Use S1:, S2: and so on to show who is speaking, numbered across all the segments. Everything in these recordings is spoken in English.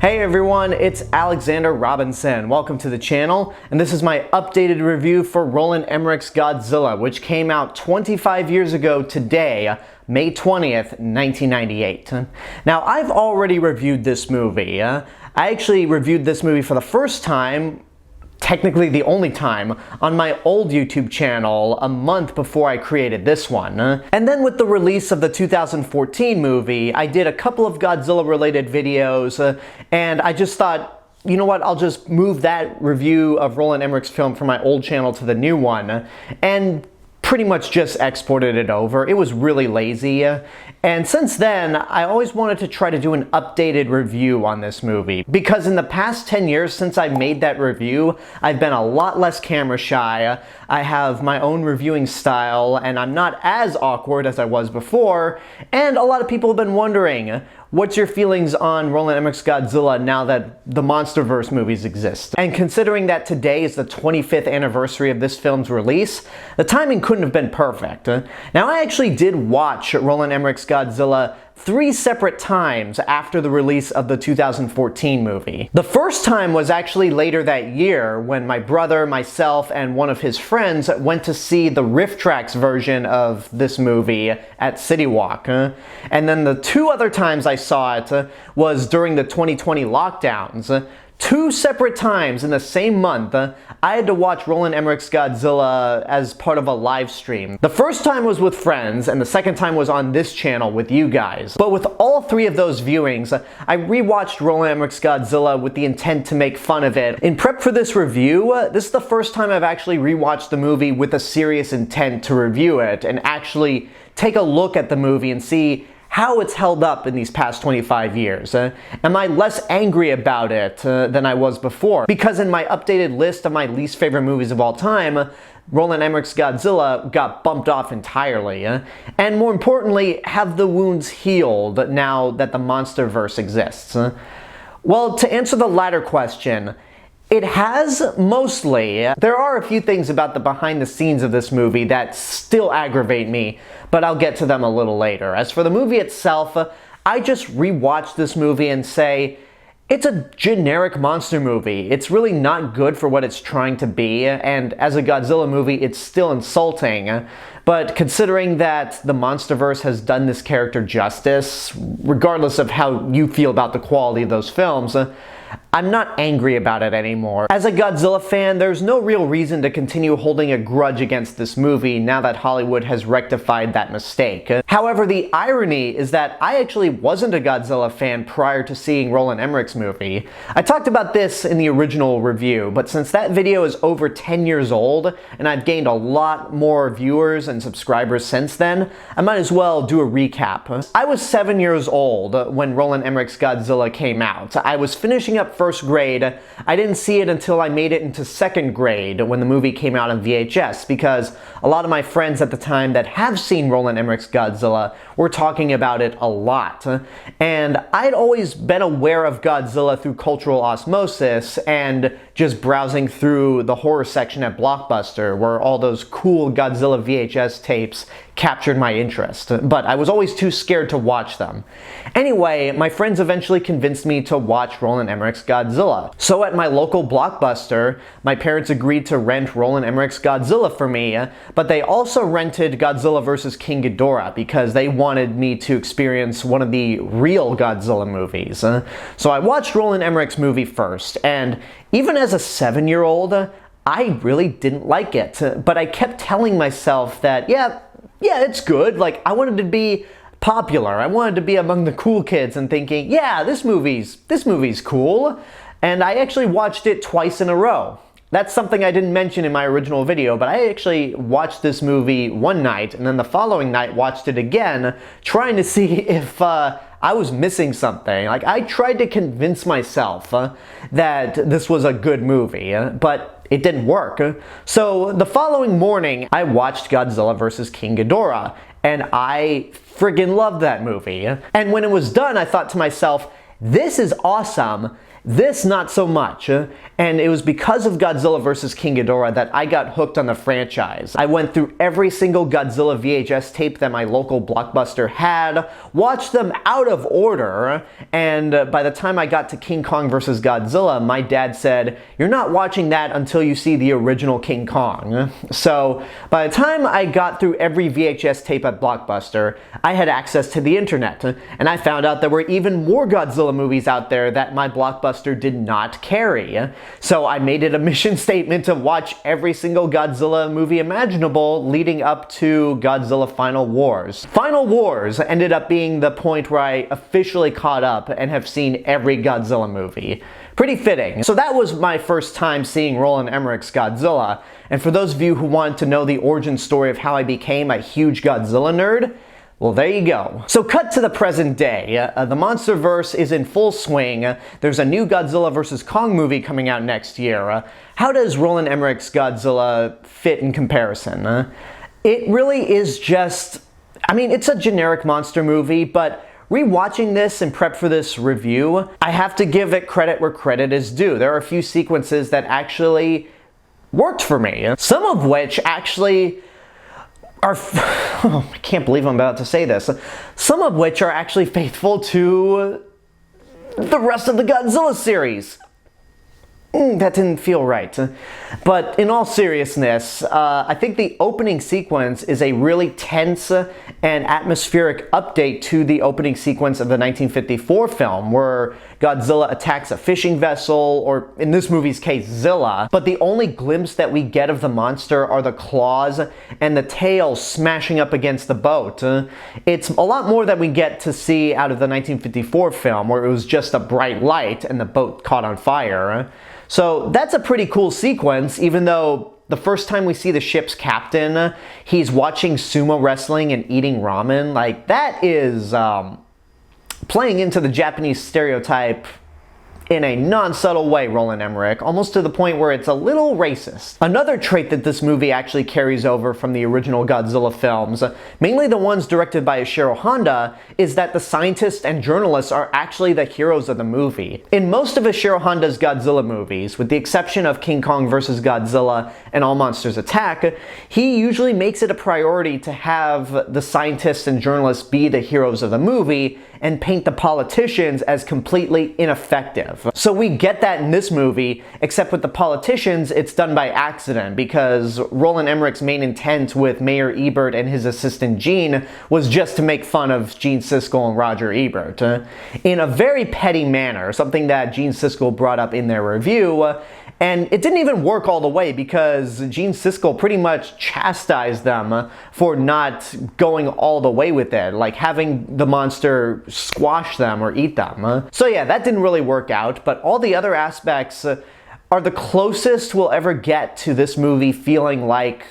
S1: Hey everyone, it's Alexander Robinson. Welcome to the channel, and this is my updated review for Roland Emmerich's Godzilla, which came out 25 years ago today, May 20th, 1998. Now, I've already reviewed this movie. I actually reviewed this movie for the first time, technically the only time, on my old YouTube channel a month before I created this one. And then with the release of the 2014 movie, I did a couple of Godzilla-related videos, and I just thought, you know what, I'll just move that review of Roland Emmerich's film from my old channel to the new one, and pretty much just exported it over. It was really lazy. And since then, I always wanted to try to do an updated review on this movie, because in the past 10 years since I made that review, I've been a lot less camera shy. I have my own reviewing style, and I'm not as awkward as I was before, and a lot of people have been wondering, what's your feelings on Roland Emmerich's Godzilla now that the MonsterVerse movies exist? And considering that today is the 25th anniversary of this film's release, the timing couldn't have been perfect. Now, I actually did watch Roland Emmerich's Godzilla 3 separate times after the release of the 2014 movie. The first time was actually later that year when my brother, myself, and one of his friends went to see the Riff Tracks version of this movie at City Walk. And then the 2 other times I saw it was during the 2020 lockdowns. 2 separate times in the same month, I had to watch Roland Emmerich's Godzilla as part of a live stream. The first time was with friends, and the second time was on this channel with you guys. But with all 3 of those viewings, I rewatched Roland Emmerich's Godzilla with the intent to make fun of it. In prep for this review, this is the first time I've actually rewatched the movie with a serious intent to review it, and actually take a look at the movie and see how it's held up in these past 25 years. Am I less angry about it than I was before? Because in my updated list of my least favorite movies of all time, Roland Emmerich's Godzilla got bumped off entirely. And more importantly, have the wounds healed now that the MonsterVerse exists? Well, to answer the latter question, it has, mostly. There are a few things about the behind the scenes of this movie that still aggravate me, but I'll get to them a little later. As for the movie itself, I just rewatched this movie and say, it's a generic monster movie. It's really not good for what it's trying to be, and as a Godzilla movie, it's still insulting. But considering that the MonsterVerse has done this character justice, regardless of how you feel about the quality of those films, I'm not angry about it anymore. As a Godzilla fan, there's no real reason to continue holding a grudge against this movie now that Hollywood has rectified that mistake. However, the irony is that I actually wasn't a Godzilla fan prior to seeing Roland Emmerich's movie. I talked about this in the original review, but since that video is over 10 years old, and I've gained a lot more viewers and subscribers since then, I might as well do a recap. I was 7 years old when Roland Emmerich's Godzilla came out. I was finishing up first grade. I didn't see it until I made it into second grade when the movie came out on VHS, because a lot of my friends at the time that have seen Roland Emmerich's Godzilla were talking about it a lot. And I'd always been aware of Godzilla through cultural osmosis and just browsing through the horror section at Blockbuster, where all those cool Godzilla VHS tapes captured my interest, but I was always too scared to watch them. Anyway, my friends eventually convinced me to watch Roland Emmerich's Godzilla. So at my local Blockbuster, my parents agreed to rent Roland Emmerich's Godzilla for me, but they also rented Godzilla vs. King Ghidorah because they wanted me to experience one of the real Godzilla movies. So I watched Roland Emmerich's movie first, and even as a 7-year-old, I really didn't like it, but I kept telling myself that, yeah, it's good. Like, I wanted to be popular. I wanted to be among the cool kids and thinking, yeah, this movie's cool. And I actually watched it twice in a row. That's something I didn't mention in my original video, but I actually watched this movie one night, and then the following night watched it again, trying to see if I was missing something. Like, I tried to convince myself that this was a good movie, but it didn't work. So the following morning, I watched Godzilla vs. King Ghidorah, and I friggin' loved that movie. And when it was done, I thought to myself, this is awesome. This, not so much. And it was because of Godzilla vs. King Ghidorah that I got hooked on the franchise. I went through every single Godzilla VHS tape that my local Blockbuster had, watched them out of order, and by the time I got to King Kong vs. Godzilla, my dad said, "You're not watching that until you see the original King Kong." So by the time I got through every VHS tape at Blockbuster, I had access to the internet, and I found out there were even more Godzilla movies out there that my Blockbuster did not carry. So I made it a mission statement to watch every single Godzilla movie imaginable leading up to Godzilla Final Wars. Final Wars ended up being the point where I officially caught up and have seen every Godzilla movie. Pretty fitting. So that was my first time seeing Roland Emmerich's Godzilla, and for those of you who want to know the origin story of how I became a huge Godzilla nerd, well, there you go. So cut to the present day. The MonsterVerse is in full swing. There's a new Godzilla vs. Kong movie coming out next year. How does Roland Emmerich's Godzilla fit in comparison? It really is just, I mean, it's a generic monster movie, but rewatching this and prep for this review, I have to give it credit where credit is due. There are a few sequences that actually worked for me. Some of which actually are, oh, I can't believe I'm about to say this, some of which are actually faithful to the rest of the Godzilla series. That didn't feel right. But in all seriousness, I think the opening sequence is a really tense and atmospheric update to the opening sequence of the 1954 film, where Godzilla attacks a fishing vessel, or in this movie's case, Zilla. But the only glimpse that we get of the monster are the claws and the tail smashing up against the boat. It's a lot more than we get to see out of the 1954 film, where it was just a bright light and the boat caught on fire. So that's a pretty cool sequence, even though the first time we see the ship's captain, he's watching sumo wrestling and eating ramen. Like, that is playing into the Japanese stereotype in a non-subtle way, Roland Emmerich, almost to the point where it's a little racist. Another trait that this movie actually carries over from the original Godzilla films, mainly the ones directed by Ishiro Honda, is that the scientists and journalists are actually the heroes of the movie. In most of Ishiro Honda's Godzilla movies, with the exception of King Kong vs. Godzilla and All Monsters Attack, he usually makes it a priority to have the scientists and journalists be the heroes of the movie and paint the politicians as completely ineffective. So we get that in this movie, except with the politicians, it's done by accident, because Roland Emmerich's main intent with Mayor Ebert and his assistant Gene was just to make fun of Gene Siskel and Roger Ebert. In a very petty manner, something that Gene Siskel brought up in their review, and it didn't even work all the way, because Gene Siskel pretty much chastised them for not going all the way with it, like having the monster squash them or eat them. So yeah, that didn't really work out, but all the other aspects are the closest we'll ever get to this movie feeling like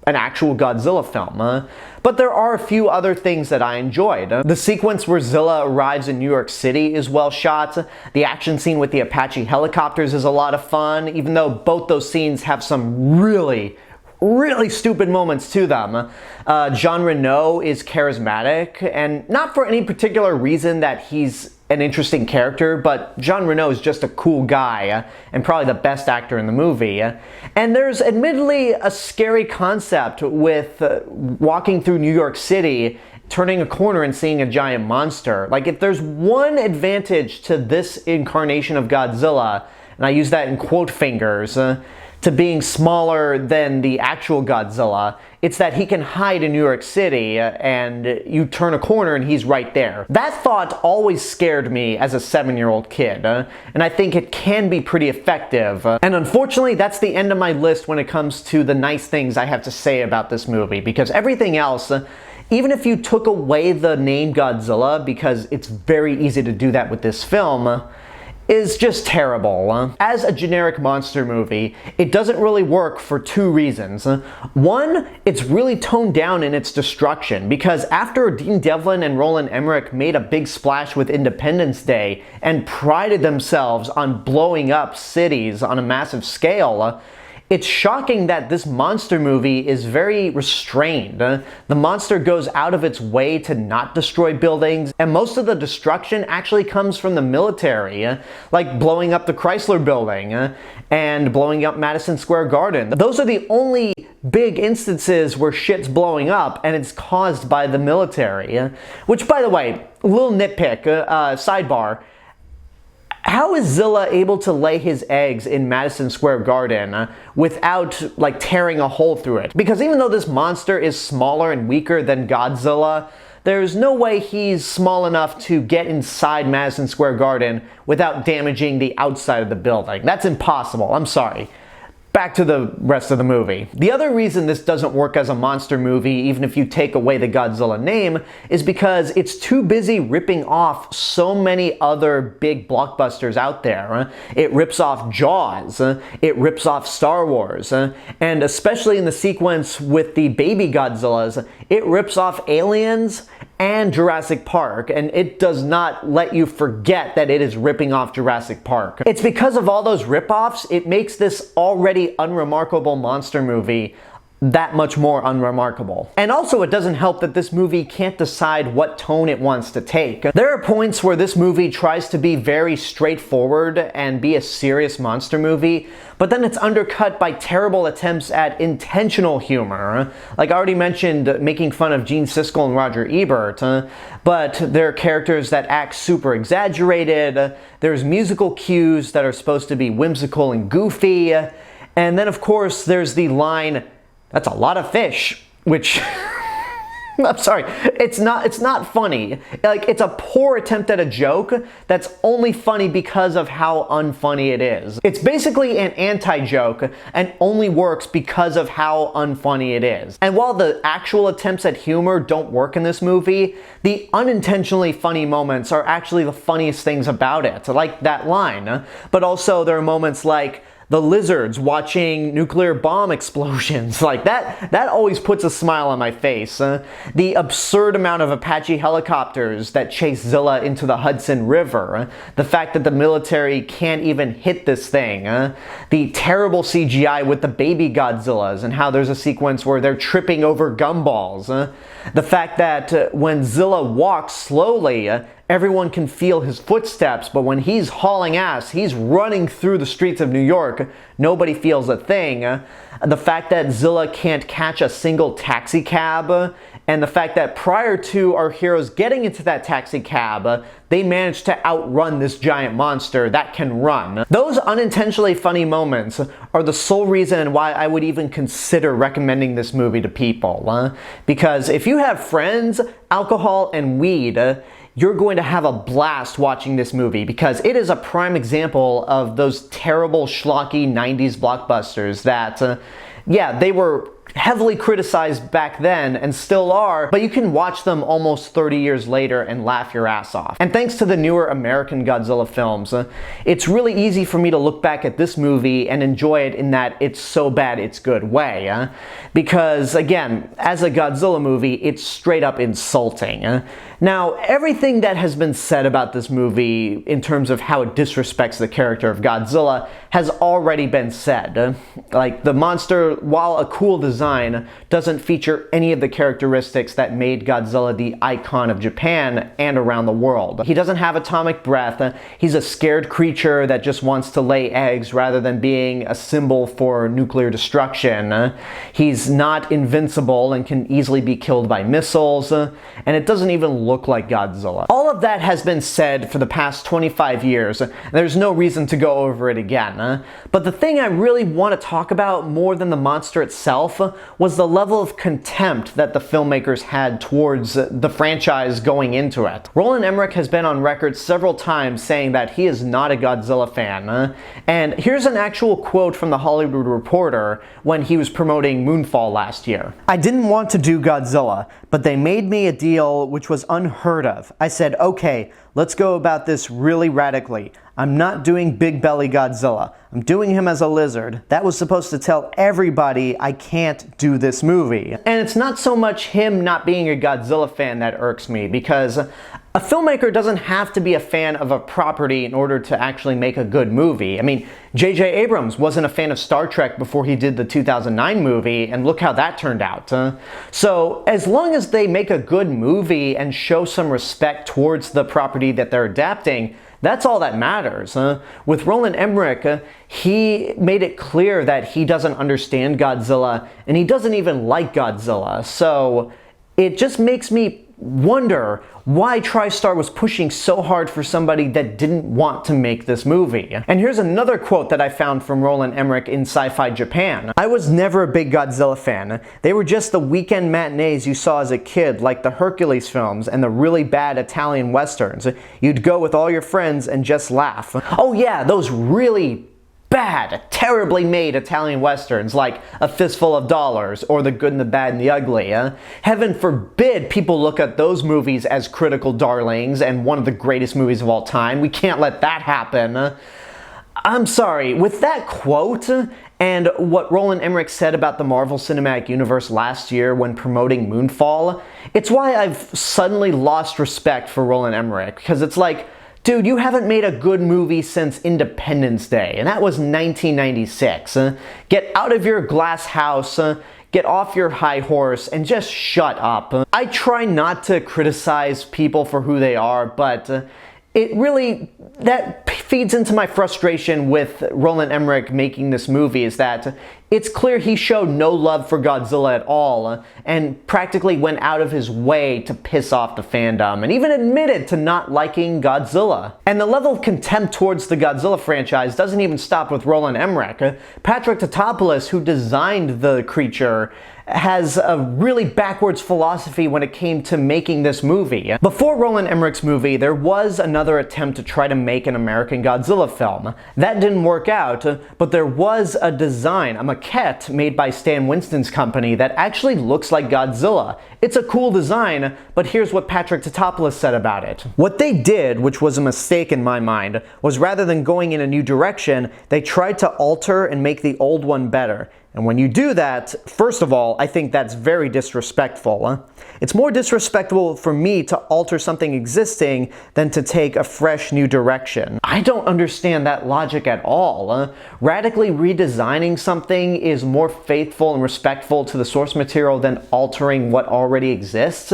S1: an actual Godzilla film. But there are a few other things that I enjoyed. The sequence where Zilla arrives in New York City is well shot. The action scene with the Apache helicopters is a lot of fun, even though both those scenes have some really stupid moments to them. Jean Reno is charismatic, and not for any particular reason that he's an interesting character, but Jean Reno is just a cool guy, and probably the best actor in the movie. And there's admittedly a scary concept with walking through New York City, turning a corner and seeing a giant monster. Like, if there's one advantage to this incarnation of Godzilla, and I use that in quote fingers, to being smaller than the actual Godzilla, it's that he can hide in New York City and you turn a corner and he's right there. That thought always scared me as a 7-year-old kid, and I think it can be pretty effective. And unfortunately, that's the end of my list when it comes to the nice things I have to say about this movie, because everything else, even if you took away the name Godzilla, because it's very easy to do that with this film, is just terrible. As a generic monster movie, it doesn't really work for two reasons. One, it's really toned down in its destruction, because after Dean Devlin and Roland Emmerich made a big splash with Independence Day and prided themselves on blowing up cities on a massive scale, It's shocking that this monster movie is very restrained. The monster goes out of its way to not destroy buildings, and most of the destruction actually comes from the military, like blowing up the Chrysler Building and blowing up Madison Square Garden. Those are the only big instances where shit's blowing up, and it's caused by the military. Which, by the way, little nitpick, sidebar. How is Zilla able to lay his eggs in Madison Square Garden without, like, tearing a hole through it? Because even though this monster is smaller and weaker than Godzilla, there's no way he's small enough to get inside Madison Square Garden without damaging the outside of the building. That's impossible. I'm sorry. Back to the rest of the movie. The other reason this doesn't work as a monster movie, even if you take away the Godzilla name, is because it's too busy ripping off so many other big blockbusters out there. It rips off Jaws, it rips off Star Wars, and especially in the sequence with the baby Godzillas, it rips off Aliens and Jurassic Park, and it does not let you forget that it is ripping off Jurassic Park. It's because of all those rip-offs, it makes this already unremarkable monster movie that much more unremarkable. And also, it doesn't help that this movie can't decide what tone it wants to take. There are points where this movie tries to be very straightforward and be a serious monster movie, but then it's undercut by terrible attempts at intentional humor. Like I already mentioned, making fun of Gene Siskel and Roger Ebert, but there are characters that act super exaggerated, there's musical cues that are supposed to be whimsical and goofy, and then of course there's the line, "That's a lot of fish," which, I'm sorry, it's not funny. Like, it's a poor attempt at a joke that's only funny because of how unfunny it is. It's basically an anti-joke and only works because of how unfunny it is. And while the actual attempts at humor don't work in this movie, the unintentionally funny moments are actually the funniest things about it, like that line. But also there are moments like the lizards watching nuclear bomb explosions. Like that always puts a smile on my face. The absurd amount of Apache helicopters that chase Zilla into the Hudson River. The fact that the military can't even hit this thing. The terrible CGI with the baby Godzillas and how there's a sequence where they're tripping over gumballs. The fact that when Zilla walks slowly, everyone can feel his footsteps, but when he's hauling ass, he's running through the streets of New York, nobody feels a thing. The fact that Zilla can't catch a single taxi cab, and the fact that prior to our heroes getting into that taxi cab, they managed to outrun this giant monster that can run. Those unintentionally funny moments are the sole reason why I would even consider recommending this movie to people. Because if you have friends, alcohol, and weed, you're going to have a blast watching this movie because it is a prime example of those terrible schlocky 90s blockbusters that, yeah, they were heavily criticized back then and still are, but you can watch them almost 30 years later and laugh your ass off. And thanks to the newer American Godzilla films, it's really easy for me to look back at this movie and enjoy it in that it's so bad it's good way. Because, again, as a Godzilla movie, it's straight up insulting. Now, everything that has been said about this movie in terms of how it disrespects the character of Godzilla has already been said. Like, the monster, while a cool design, doesn't feature any of the characteristics that made Godzilla the icon of Japan and around the world. He doesn't have atomic breath, he's a scared creature that just wants to lay eggs rather than being a symbol for nuclear destruction. He's not invincible and can easily be killed by missiles, and it doesn't even look like Godzilla. All of that has been said for the past 25 years, and there's no reason to go over it again. But the thing I really want to talk about more than the monster itself was the level of contempt that the filmmakers had towards the franchise going into it. Roland Emmerich has been on record several times saying that he is not a Godzilla fan. And here's an actual quote from The Hollywood Reporter when he was promoting Moonfall last year. "I didn't want to do Godzilla, but they made me a deal which was unheard of. I said, okay, let's go about this really radically. I'm not doing Big Belly Godzilla. I'm doing him as a lizard. That was supposed to tell everybody I can't do this movie. And it's not so much him not being a Godzilla fan that irks me, because a filmmaker doesn't have to be a fan of a property in order to actually make a good movie. I mean, J.J. Abrams wasn't a fan of Star Trek before he did the 2009 movie, and look how that turned out. So as long as they make a good movie and show some respect towards the property that they're adapting, that's all that matters. With Roland Emmerich, he made it clear that he doesn't understand Godzilla, and he doesn't even like Godzilla. So it just makes me wonder why TriStar was pushing so hard for somebody that didn't want to make this movie. And here's another quote that I found from Roland Emmerich in Sci-Fi Japan. "I was never a big Godzilla fan. They were just the weekend matinees you saw as a kid, like the Hercules films and the really bad Italian westerns. You'd go with all your friends and just laugh." Oh yeah, those really bad, terribly made Italian westerns like A Fistful of Dollars or The Good and the Bad and the Ugly. Heaven forbid people look at those movies as critical darlings and one of the greatest movies of all time. We can't let that happen. I'm sorry, with that quote and what Roland Emmerich said about the Marvel Cinematic Universe last year when promoting Moonfall, it's why I've suddenly lost respect for Roland Emmerich, because it's like, dude, you haven't made a good movie since Independence Day, and that was 1996. Get out of your glass house, get off your high horse, and just shut up. I try not to criticize people for who they are, but that feeds into my frustration with Roland Emmerich making this movie, is that it's clear he showed no love for Godzilla at all and practically went out of his way to piss off the fandom and even admitted to not liking Godzilla. And the level of contempt towards the Godzilla franchise doesn't even stop with Roland Emmerich. Patrick Tatopoulos, who designed the creature, has a really backwards philosophy when it came to making this movie. Before Roland Emmerich's movie, there was another attempt to try to make an American Godzilla film. That didn't work out, but there was a design, a maquette made by Stan Winston's company that actually looks like Godzilla. It's a cool design, but here's what Patrick Tatopoulos said about it. What they did, which was a mistake in my mind, was rather than going in a new direction, they tried to alter and make the old one better. And when you do that, first of all, I think that's very disrespectful. It's more disrespectful for me to alter something existing than to take a fresh new direction. I don't understand that logic at all. Radically redesigning something is more faithful and respectful to the source material than altering what already exists.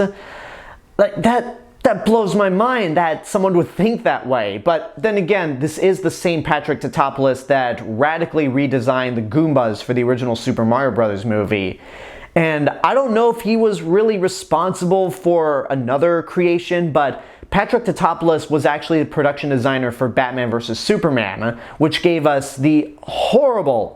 S1: Like that blows my mind that someone would think that way. But then again, this is the same Patrick Tatopoulos that radically redesigned the Goombas for the original Super Mario Bros. Movie. And I don't know if he was really responsible for another creation, but Patrick Tatopoulos was actually the production designer for Batman vs. Superman, which gave us the horrible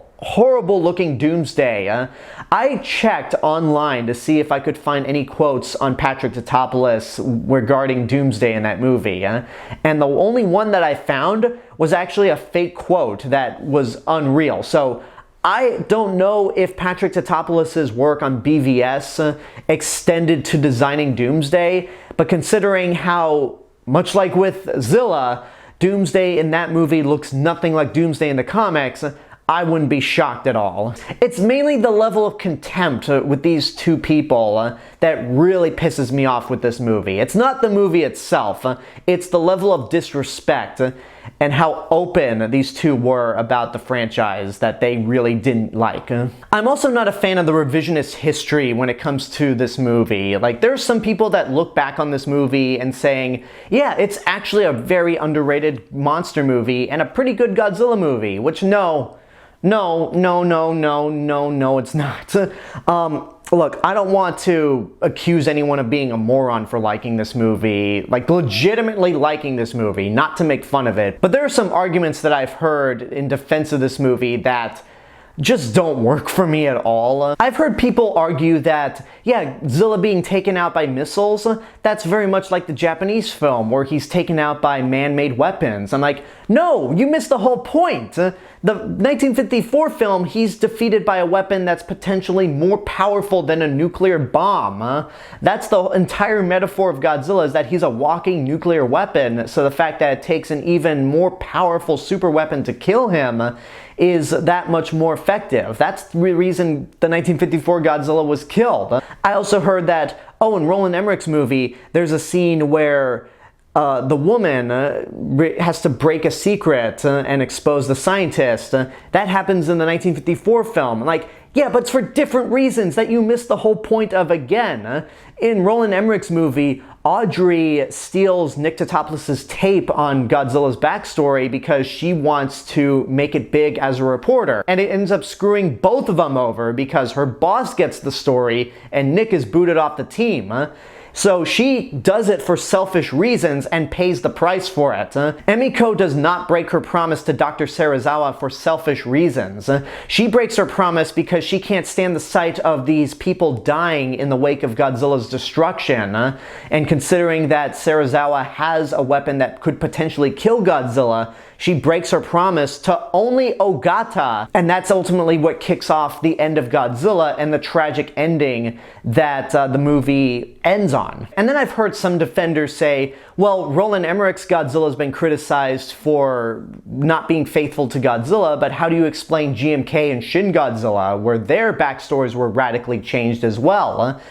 S1: looking Doomsday. I checked online to see if I could find any quotes on Patrick Tatopoulos regarding Doomsday in that movie, and the only one that I found was actually a fake quote that was unreal. So I don't know if Patrick Tatopoulos' work on BVS extended to designing Doomsday, but considering how, much like with Zilla, Doomsday in that movie looks nothing like Doomsday in the comics, I wouldn't be shocked at all. It's mainly the level of contempt with these two people that really pisses me off with this movie. It's not the movie itself, it's the level of disrespect and how open these two were about the franchise that they really didn't like. I'm also not a fan of the revisionist history when it comes to this movie. Like, there's some people that look back on this movie and saying, yeah, it's actually a very underrated monster movie and a pretty good Godzilla movie, which no, it's not. Look, I don't want to accuse anyone of being a moron for liking this movie, like legitimately liking this movie, not to make fun of it. But there are some arguments that I've heard in defense of this movie that just don't work for me at all. I've heard people argue that, yeah, Zilla being taken out by missiles, that's very much like the Japanese film where he's taken out by man-made weapons. I'm like, no, you missed the whole point. The 1954 film, he's defeated by a weapon that's potentially more powerful than a nuclear bomb. That's the entire metaphor of Godzilla, is that he's a walking nuclear weapon, so the fact that it takes an even more powerful super weapon to kill him is that much more effective. That's the reason the 1954 Godzilla was killed. I also heard that, in Roland Emmerich's movie, there's a scene where the woman has to break a secret and expose the scientist. That happens in the 1954 film. Like, yeah, but it's for different reasons that you missed the whole point of again. In Roland Emmerich's movie, Audrey steals Nick Totopoulos' tape on Godzilla's backstory because she wants to make it big as a reporter. And it ends up screwing both of them over because her boss gets the story and Nick is booted off the team. So she does it for selfish reasons and pays the price for it. Emiko does not break her promise to Dr. Serizawa for selfish reasons. She breaks her promise because she can't stand the sight of these people dying in the wake of Godzilla's destruction. And considering that Serizawa has a weapon that could potentially kill Godzilla, she breaks her promise to only Ogata, and that's ultimately what kicks off the end of Godzilla and the tragic ending that the movie ends on. And then I've heard some defenders say, well, Roland Emmerich's Godzilla has been criticized for not being faithful to Godzilla, but how do you explain GMK and Shin Godzilla, where their backstories were radically changed as well?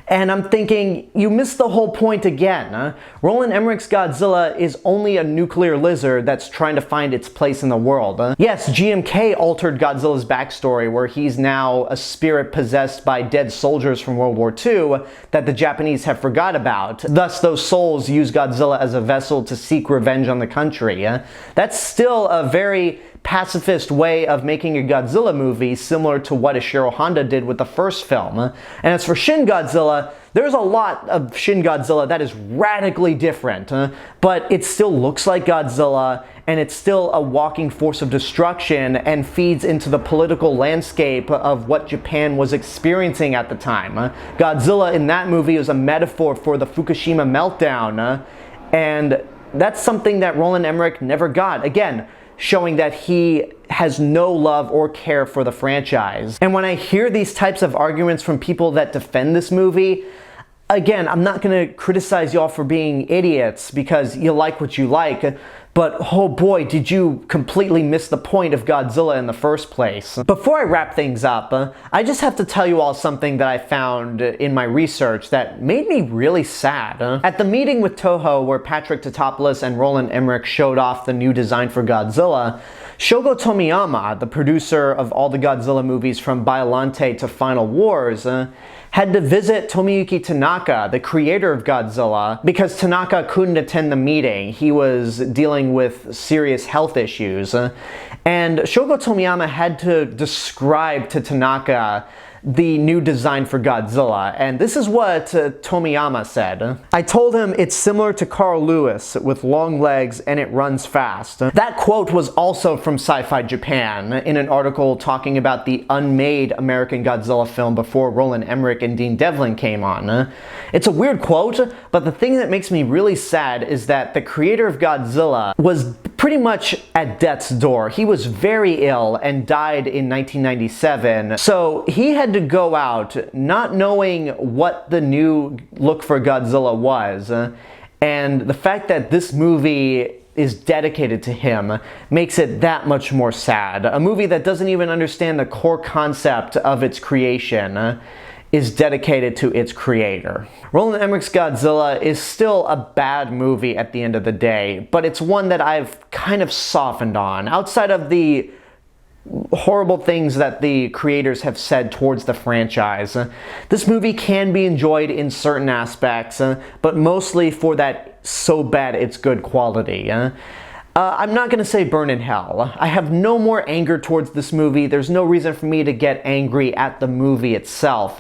S1: And I'm thinking, you missed the whole point again. Roland Emmerich's Godzilla is only a nuclear lizard that's trying to find its place in the world. Yes, GMK altered Godzilla's backstory, where he's now a spirit possessed by dead soldiers from World War II that the Japanese have forgot about. Thus, those souls use Godzilla as a vessel to seek revenge on the country. That's still a very pacifist way of making a Godzilla movie, similar to what Ishiro Honda did with the first film. And as for Shin Godzilla, there's a lot of Shin Godzilla that is radically different, but it still looks like Godzilla, and it's still a walking force of destruction and feeds into the political landscape of what Japan was experiencing at the time. Godzilla in that movie is a metaphor for the Fukushima meltdown, and that's something that Roland Emmerich never got. Again, showing that he has no love or care for the franchise. And when I hear these types of arguments from people that defend this movie, again, I'm not gonna criticize y'all for being idiots because you like what you like, but oh boy, did you completely miss the point of Godzilla in the first place. Before I wrap things up, I just have to tell you all something that I found in my research that made me really sad. At the meeting with Toho, where Patrick Tatopoulos and Roland Emmerich showed off the new design for Godzilla, Shogo Tomiyama, the producer of all the Godzilla movies from Biollante to Final Wars, had to visit Tomiyuki Tanaka, the creator of Godzilla, because Tanaka couldn't attend the meeting. He was dealing with serious health issues. And Shogo Tomiyama had to describe to Tanaka the new design for Godzilla, and this is what Tomiyama said. I told him it's similar to Carl Lewis with long legs and it runs fast. That quote was also from Sci-Fi Japan in an article talking about the unmade American Godzilla film before Roland Emmerich and Dean Devlin came on. It's a weird quote, but the thing that makes me really sad is that the creator of Godzilla was pretty much at death's door. He was very ill and died in 1997, so he had to go out not knowing what the new look for Godzilla was, and the fact that this movie is dedicated to him makes it that much more sad. A movie that doesn't even understand the core concept of its creation is dedicated to its creator. Roland Emmerich's Godzilla is still a bad movie at the end of the day, but it's one that I've kind of softened on. Outside of the horrible things that the creators have said towards the franchise, this movie can be enjoyed in certain aspects, but mostly for that so bad it's good quality. I'm not going to say burn in hell. I have no more anger towards this movie. There's no reason for me to get angry at the movie itself.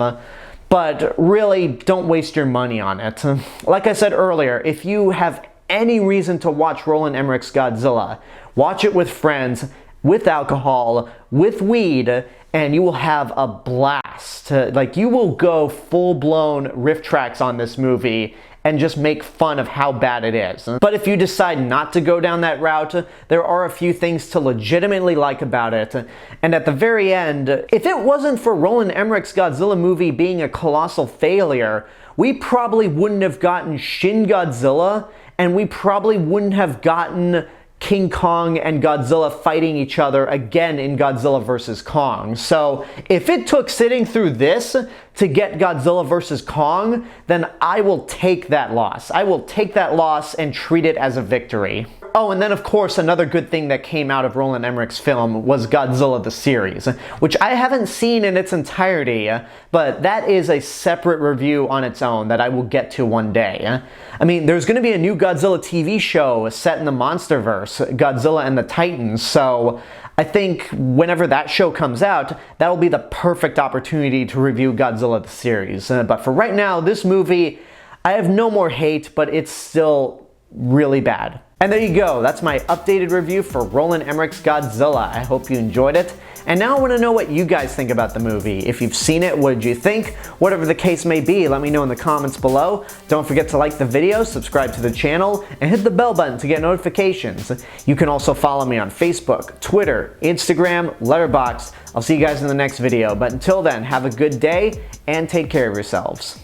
S1: But really, don't waste your money on it. Like I said earlier, if you have any reason to watch Roland Emmerich's Godzilla, watch it with friends. with alcohol, with weed, and you will have a blast. Like, you will go full-blown riff tracks on this movie and just make fun of how bad it is. But if you decide not to go down that route, there are a few things to legitimately like about it. And at the very end, if it wasn't for Roland Emmerich's Godzilla movie being a colossal failure, we probably wouldn't have gotten Shin Godzilla, and we probably wouldn't have gotten King Kong and Godzilla fighting each other again in Godzilla vs. Kong. So if it took sitting through this to get Godzilla vs. Kong, then I will take that loss. I will take that loss and treat it as a victory. Oh, and then of course another good thing that came out of Roland Emmerich's film was Godzilla the series, which I haven't seen in its entirety, but that is a separate review on its own that I will get to one day. I mean, there's going to be a new Godzilla TV show set in the Monsterverse, Godzilla and the Titans, so I think whenever that show comes out, that'll be the perfect opportunity to review Godzilla the series. But for right now, this movie, I have no more hate, but it's still really bad. And there you go, that's my updated review for Roland Emmerich's Godzilla. I hope you enjoyed it. And now I want to know what you guys think about the movie. If you've seen it, what did you think? Whatever the case may be, let me know in the comments below. Don't forget to like the video, subscribe to the channel, and hit the bell button to get notifications. You can also follow me on Facebook, Twitter, Instagram, Letterboxd. I'll see you guys in the next video, but until then, have a good day and take care of yourselves.